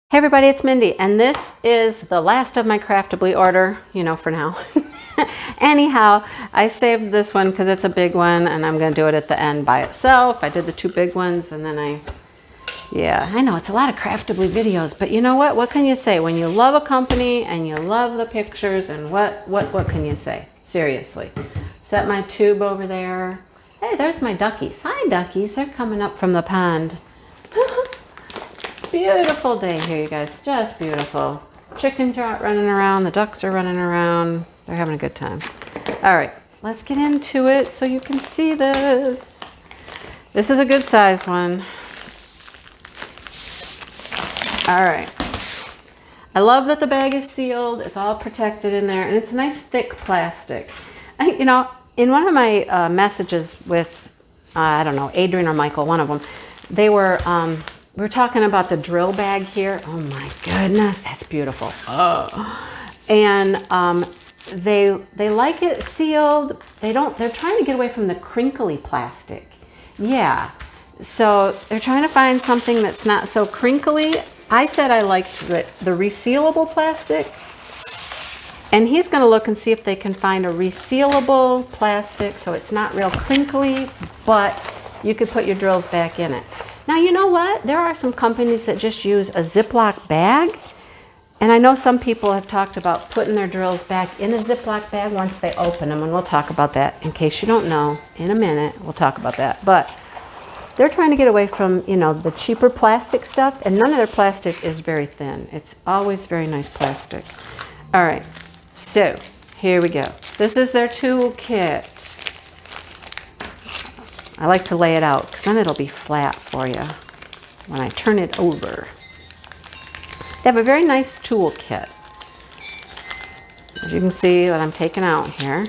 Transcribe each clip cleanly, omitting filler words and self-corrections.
Hey everybody, it's Mindy, and this is the last of my Craftibly order, for now. Anyhow, I saved this one because it's a big one, and I'm going to do it at the end by itself. I did the two big ones, and then I know it's a lot of Craftibly videos, but you know what? What can you say? When you love a company, and you love the pictures, and what can you say? Seriously. Set my tube over there. Hey, there's my duckies. Hi, duckies. They're coming up from the pond. Beautiful day here, you guys. Just beautiful. Chickens are out running around. The ducks are running around. They're having a good time. All right, let's get into it so you can see this. This is a good size one. All right. I love that the bag is sealed. It's all protected in there, and it's nice thick plastic. In one of my messages with, I don't know, Adrian or Michael, one of them, they were... we're talking about the drill bag here. Oh my goodness, that's beautiful. Oh. And they like it sealed. They're trying to get away from the crinkly plastic. Yeah, so they're trying to find something that's not so crinkly. I said I liked the resealable plastic. And he's gonna look and see if they can find a resealable plastic so it's not real crinkly, but you could put your drills back in it. Now, you know what? There are some companies that just use a Ziploc bag. And I know some people have talked about putting their drills back in a Ziploc bag once they open them. And we'll talk about that in case you don't know. In a minute, we'll talk about that. But they're trying to get away from, the cheaper plastic stuff. And none of their plastic is very thin. It's always very nice plastic. All right. So here we go. This is their tool kit. I like to lay it out because then it'll be flat for you when I turn it over. They have a very nice tool kit. As you can see what I'm taking out here.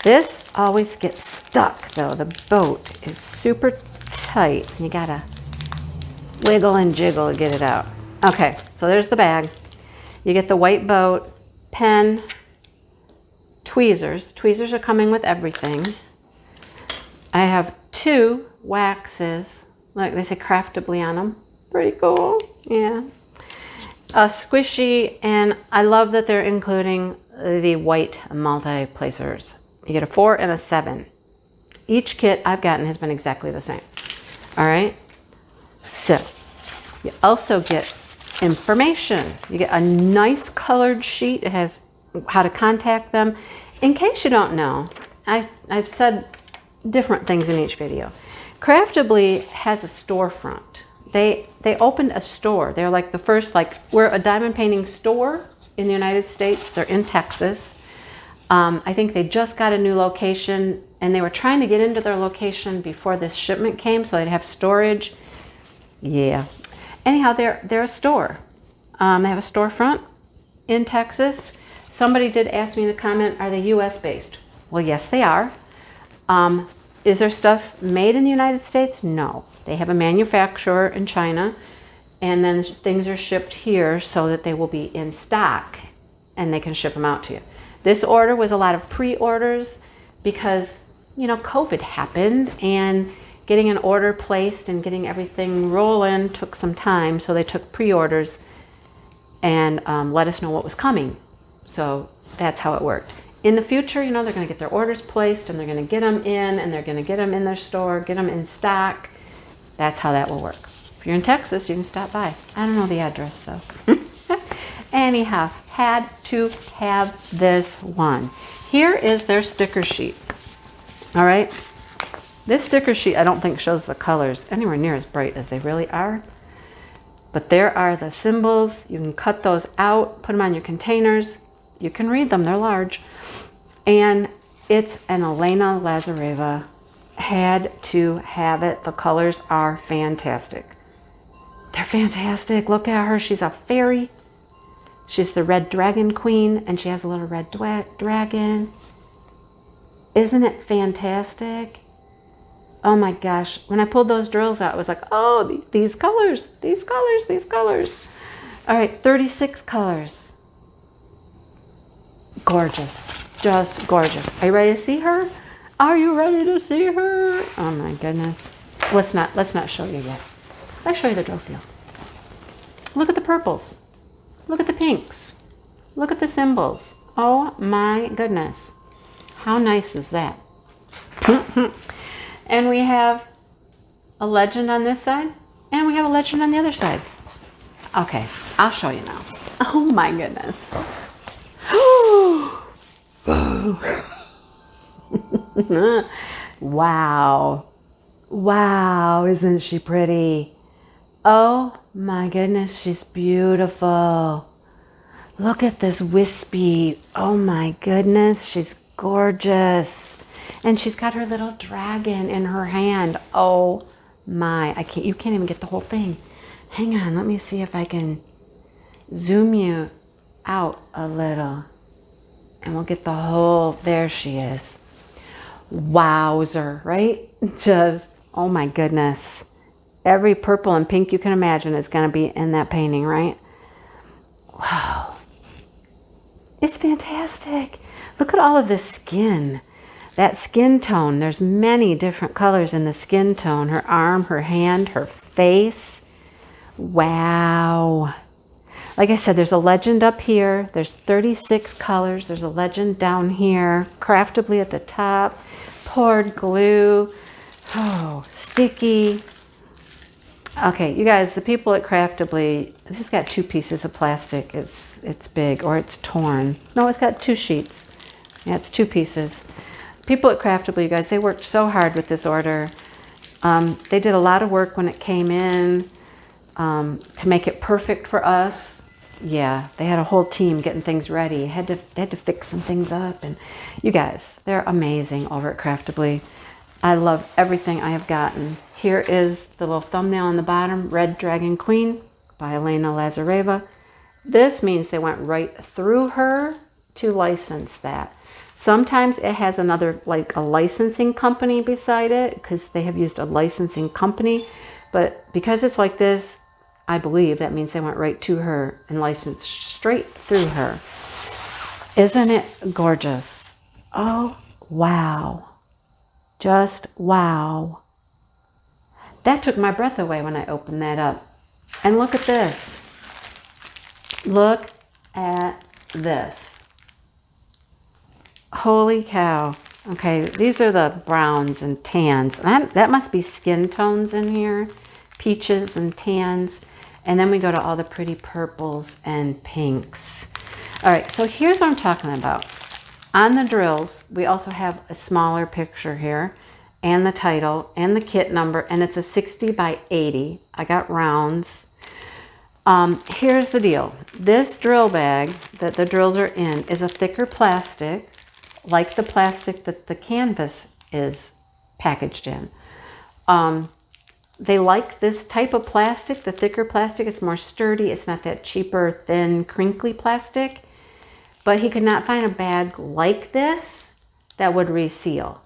This always gets stuck though. The boat is super tight. You gotta wiggle and jiggle to get it out. Okay, so there's the bag. You get the white boat, pen, tweezers. Tweezers are coming with everything. I have two waxes, like they say Craftibly on them. Pretty cool, yeah. A squishy, and I love that they're including the white multi-placers. You get a 4 and a 7. Each kit I've gotten has been exactly the same. All right, so you also get information. You get a nice colored sheet. It has how to contact them. In case you don't know, I've said different things in each video. Craftibly has a storefront. They opened a store. They're like the first, we're a diamond painting store in the United States. They're in Texas. I think they just got a new location, and they were trying to get into their location before this shipment came so they'd have storage. Yeah. Anyhow, they're a store. They have a storefront in Texas. Somebody did ask me in a comment, are they US based? Well, yes, they are. Is there stuff made in the United States? No. They have a manufacturer in China, and then things are shipped here so that they will be in stock and they can ship them out to you. This order was a lot of pre-orders because, COVID happened, and getting an order placed and getting everything rolling took some time. So they took pre-orders and let us know what was coming. So that's how it worked. In the future, they're going to get their orders placed, and they're going to get them in, and they're going to get them in their store, get them in stock. That's how that will work. If you're in Texas, you can stop by. I don't know the address, though. Anyhow, had to have this one. Here is their sticker sheet. All right? This sticker sheet, I don't think shows the colors anywhere near as bright as they really are. But there are the symbols. You can cut those out, put them on your containers. You can read them. They're large. And it's an Elena Lazareva. Had to have it. The colors are fantastic. They're fantastic. Look at her. She's a fairy. She's the red dragon queen, and she has a little red dragon. Isn't it fantastic? Oh my gosh. When I pulled those drills out, I was like, oh, these colors, these colors, these colors. All right, 36 colors. Gorgeous. Just gorgeous. Are you ready to see her? Are you ready to see her? Oh my goodness. Let's not show you yet. Let's show you the drill field. Look at the purples. Look at the pinks. Look at the symbols. Oh my goodness. How nice is that? And we have a legend on this side, and we have a legend on the other side. Okay, I'll show you now. Oh my goodness. Wow. Wow, isn't she pretty? Oh my goodness, she's beautiful. Look at this wispy. Oh my goodness, she's gorgeous. And she's got her little dragon in her hand. Oh my, you can't even get the whole thing. Hang on, let me see if I can zoom you out a little. And we'll get the whole, there she is. Wowzer, right? Just, oh my goodness. Every purple and pink you can imagine is going to be in that painting, right? Wow. It's fantastic. Look at all of this skin. That skin tone. There's many different colors in the skin tone. Her arm, her hand, her face. Wow. Like I said, there's a legend up here. There's 36 colors. There's a legend down here. Craftibly at the top. Poured glue. Oh, sticky. Okay, you guys, the people at Craftibly, this has got 2 pieces of plastic. It's big, or it's torn. No, it's got 2 sheets. Yeah, it's 2 pieces. People at Craftibly, you guys, they worked so hard with this order. They did a lot of work when it came in to make it perfect for us. Yeah, they had a whole team getting things ready. They had to fix some things up. And you guys, they're amazing over at Craftibly. I love everything I have gotten. Here is the little thumbnail on the bottom, Red Dragon Queen by Elena Lazareva. This means they went right through her to license that. Sometimes it has another, like a licensing company beside it, because they have used a licensing company. But because it's like this, I believe that means they went right to her and licensed straight through her. Isn't it gorgeous? Oh, wow. Just wow. That took my breath away when I opened that up. And look at this. Look at this. Holy cow. Okay, these are the browns and tans. That must be skin tones in here. Peaches and tans. And then we go to all the pretty purples and pinks. All right, so here's what I'm talking about. On the drills, we also have a smaller picture here, and the title, and the kit number, and it's a 60 by 80. I got rounds. Here's the deal. This drill bag that the drills are in is a thicker plastic, like the plastic that the canvas is packaged in. They like this type of plastic, the thicker plastic. It's more sturdy. It's not that cheaper, thin, crinkly plastic. But he could not find a bag like this that would reseal.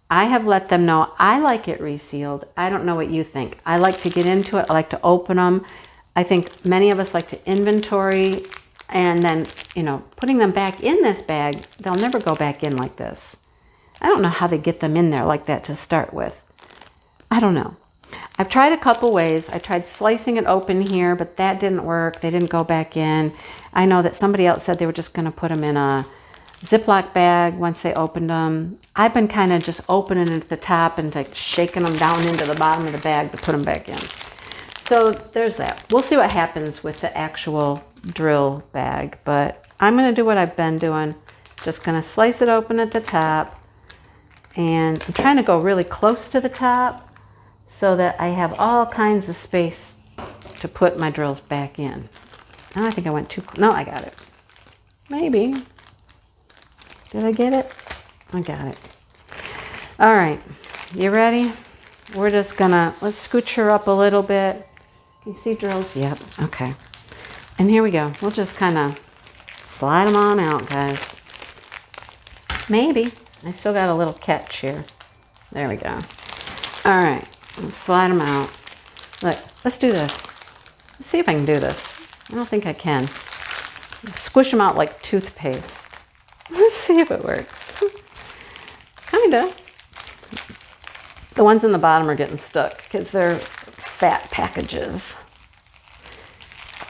I have let them know I like it resealed. I don't know what you think. I like to get into it. I like to open them. I think many of us like to inventory, and then, you know, putting them back in this bag, they'll never go back in like this. I don't know how they get them in there like that to start with. I don't know. I've tried a couple ways. I tried slicing it open here, but that didn't work. They didn't go back in. I know that somebody else said they were just going to put them in a Ziploc bag once they opened them. I've been kind of just opening it at the top and like shaking them down into the bottom of the bag to put them back in. So there's that. We'll see what happens with the actual drill bag, but I'm going to do what I've been doing. Just going to slice it open at the top, and I'm trying to go really close to the top so that I have all kinds of space to put my drills back in. Oh, I think I went too close. No, I got it. Maybe. Did I get it? I got it. All right. You ready? We're just gonna, let's scooch her up a little bit. Can you see drills? Yep. Okay. And here we go. We'll just kind of slide them on out, guys. Maybe. I still got a little catch here. There we go. All right. Let's slide them out. Look, let's do this. Let's see if I can do this. I don't think I can. Squish them out like toothpaste. Let's see if it works. Kinda. The ones in the bottom are getting stuck because they're fat packages.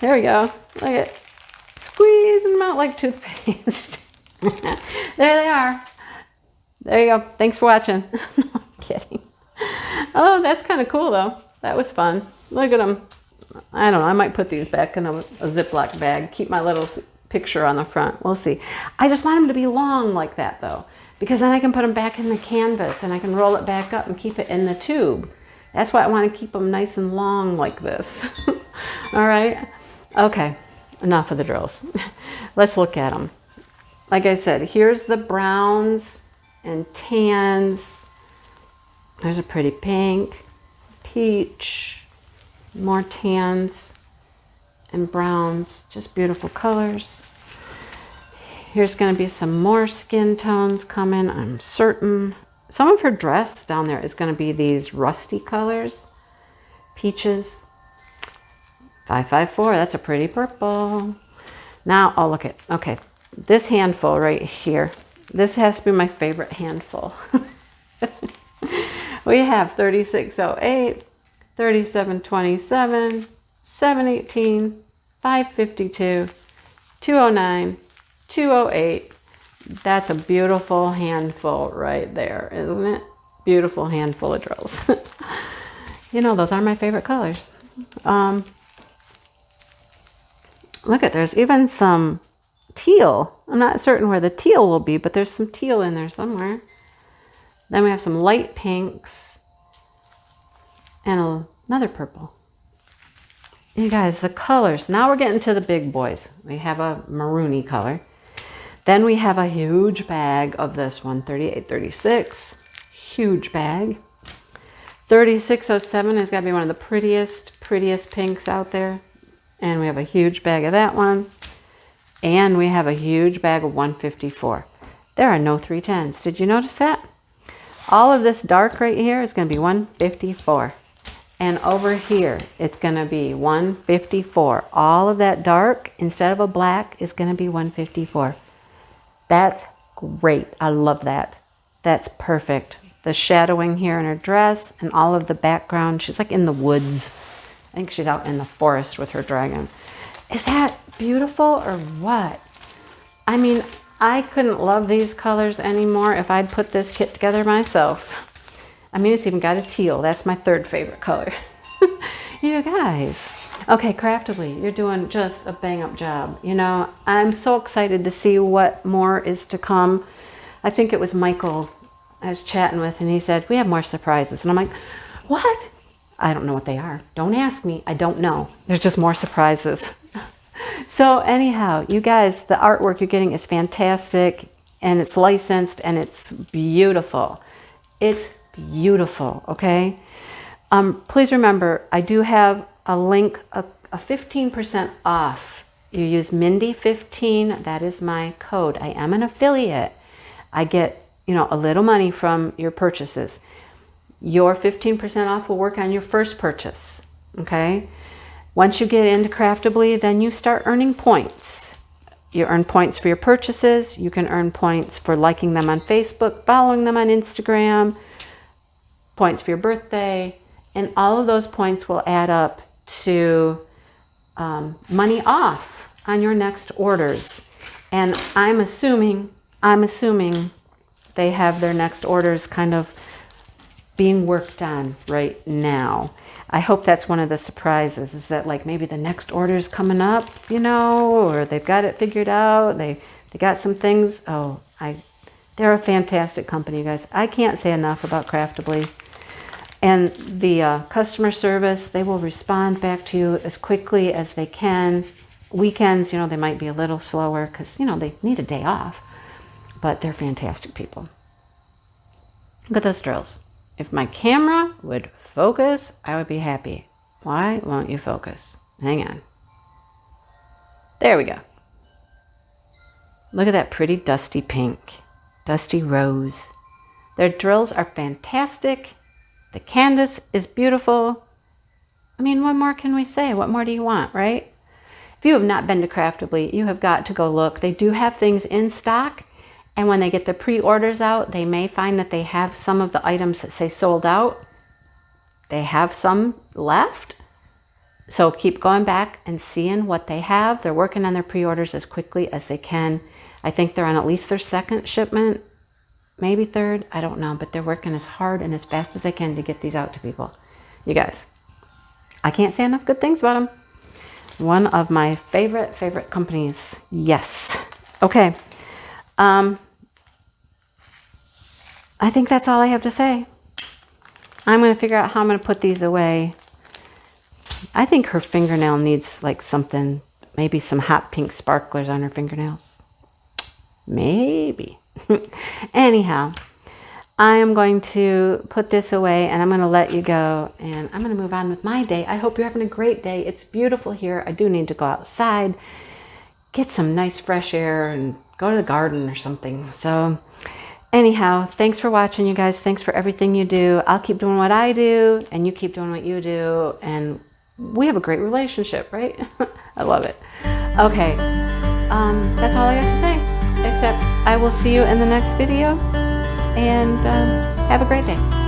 There we go. Look at squeezing them out like toothpaste. There they are. There you go. Thanks for watching. No, I'm kidding. Oh, that's kind of cool though. That was fun. Look at them. I don't know. I might put these back in a Ziploc bag. Keep my little picture on the front. We'll see. I just want them to be long like that though, because then I can put them back in the canvas and I can roll it back up and keep it in the tube. That's why I want to keep them nice and long like this. All right. Okay. Enough of the drills. Let's look at them. Like I said, here's the browns and tans. There's a pretty pink, peach, more tans and browns, just beautiful colors. Here's going to be some more skin tones coming, I'm certain. Some of her dress down there is going to be these rusty colors, peaches. 554, that's a pretty purple. Now, oh, look at, okay, this handful right here. This has to be my favorite handful. We have 3608, 3727, 718, 552, 209, 208. That's a beautiful handful right there, isn't it? Beautiful handful of drills. You know, those are my favorite colors. Look at, there's even some teal. I'm not certain where the teal will be, but there's some teal in there somewhere. Then we have some light pinks and another purple. You guys, the colors. Now we're getting to the big boys. We have a maroony color. Then we have a huge bag of this one, 3836. Huge bag. 3607 has got to be one of the prettiest pinks out there. And we have a huge bag of that one. And we have a huge bag of 154. There are no 310s. Did you notice that? All of this dark right here is going to be 154. And over here, it's going to be 154. All of that dark, instead of a black, is going to be 154. That's great. I love that. That's perfect. The shadowing here in her dress and all of the background. She's like in the woods. I think she's out in the forest with her dragon. Is that beautiful or what? I mean, I couldn't love these colors anymore if I'd put this kit together myself. I mean, it's even got a teal. That's my third favorite color. You guys. Okay, Craftibly, you're doing just a bang-up job. You know, I'm so excited to see what more is to come. I think it was Michael I was chatting with, and he said, we have more surprises. And I'm like, what? I don't know what they are. Don't ask me. I don't know. There's just more surprises. So anyhow, you guys, the artwork you're getting is fantastic, and it's licensed, and it's beautiful. It's beautiful, okay? Please remember, I do have a link, a 15% off. You use Mindy15. That is my code. I am an affiliate. I get, you know, a little money from your purchases. Your 15% off will work on your first purchase, okay? Once you get into Craftibly, then you start earning points. You earn points for your purchases. You can earn points for liking them on Facebook, following them on Instagram, points for your birthday, and all of those points will add up to money off on your next orders. And I'm assuming they have their next orders kind of being worked on right now. I hope that's one of the surprises, is that like maybe the next order is coming up, you know, or they've got it figured out. They got some things. Oh, they're a fantastic company, you guys. I can't say enough about Craftibly. And the customer service, they will respond back to you as quickly as they can. Weekends, you know, they might be a little slower because, you know, they need a day off. But they're fantastic people. Look at those drills. If my camera would focus, I would be happy. Why won't you focus? Hang on. There we go. Look at that pretty dusty pink, dusty rose. Their drills are fantastic. The canvas is beautiful. I mean, what more can we say? What more do you want, right? If you have not been to Craftibly, you have got to go look. They do have things in stock. And when they get the pre-orders out, they may find that they have some of the items that say sold out. They have some left. So keep going back and seeing what they have. They're working on their pre-orders as quickly as they can. I think they're on at least their second shipment, maybe third. I don't know, but they're working as hard and as fast as they can to get these out to people. You guys, I can't say enough good things about them. One of my favorite companies. Yes. Okay. I think that's all I have to say. I'm going to figure out how I'm going to put these away. I think her fingernail needs like something, maybe some hot pink sparklers on her fingernails. Maybe. Anyhow, I am going to put this away and I'm going to let you go and I'm going to move on with my day. I hope you're having a great day. It's beautiful here. I do need to go outside, get some nice fresh air and go to the garden or something. So anyhow, thanks for watching, you guys. Thanks for everything you do. I'll keep doing what I do and you keep doing what you do. And we have a great relationship, right? I love it. Okay. That's all I got to say, except I will see you in the next video and have a great day.